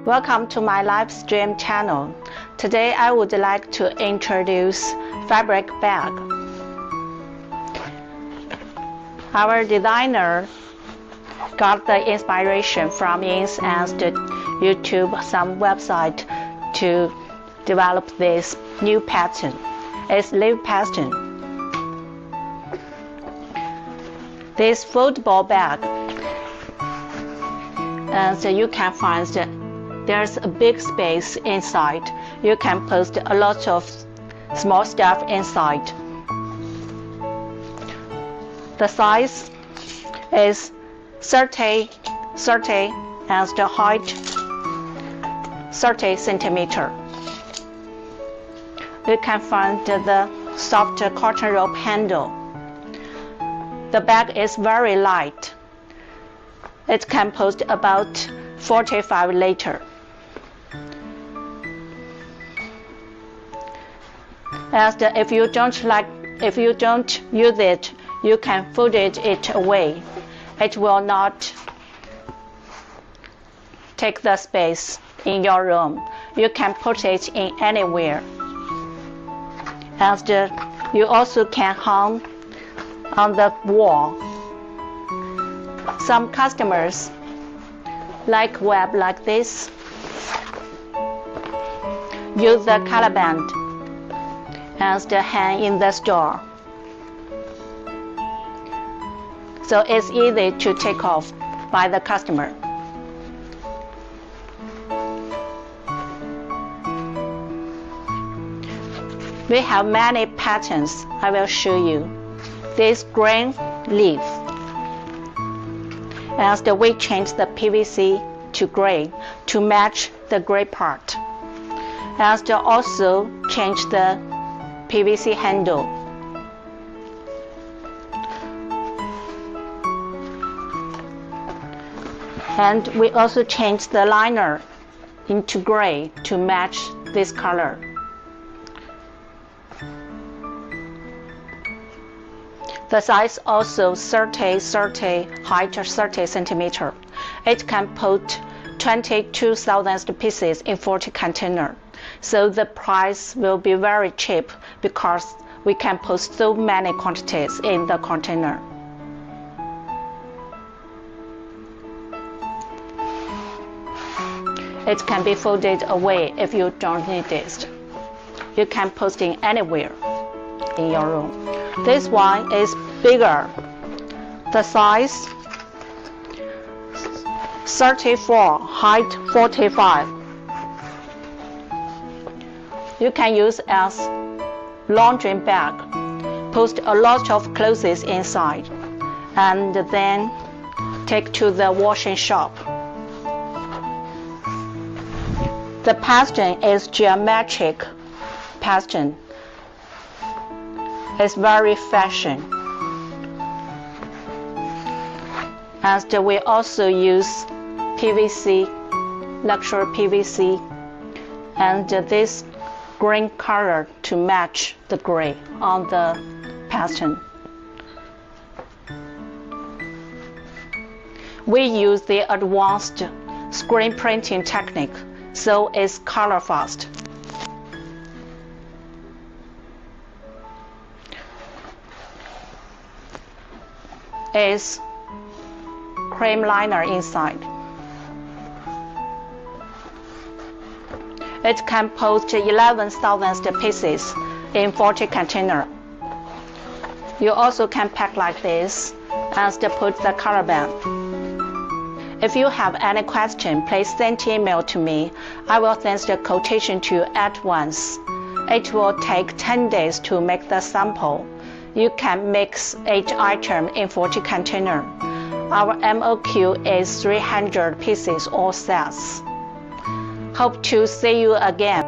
Welcome to my live stream channel. Today I would like to introduce fabric bag. Our designer got the inspiration from snazzy YouTube, some website to develop this new pattern. It's leaf pattern. This foldable bag, and so you can find there's a big space inside. You can put a lot of small stuff inside. The size is 30 and the height 30 centimeter. You can find the soft cotton rope handle. The bag is very light. It can post about 45 liters. And if you don't use it, you can fold it away. It will not take the space in your room. You can put it in anywhere. And you also can hang on the wall. Some customers like web like this. Use the color band and hang in the store. So it's easy to take off by the customer. We have many patterns. I will show you. This green leaf. And we change the PVC to gray to match the gray part. And also change the PVC handle. And we also change the liner into gray to match this color. The size also 30, height 30 centimeter. It can put 22,000 pieces in 40 container. So the price will be very cheap because we can put so many quantities in the container. It can be folded away if you don't need it. You can put it anywhere in your room. This one is bigger. The size 34, height 45. You can use as laundry bag. Put a lot of clothes inside and then take to the washing shop. The pattern is geometric pattern. It's very fashion. And we also use PVC, luxury PVC, and this green color to match the gray on the pattern. We use the advanced screen printing technique, so it's color fast. Is cream liner inside. It can post 11,000 pieces in 40 container. You also can pack like this and put the color band. If you have any question, please send email to me. I will send the quotation to you at once. It will take 10 days to make the sample. You can mix each item in 40 container. Our MOQ is 300 pieces or sets. Hope to see you again.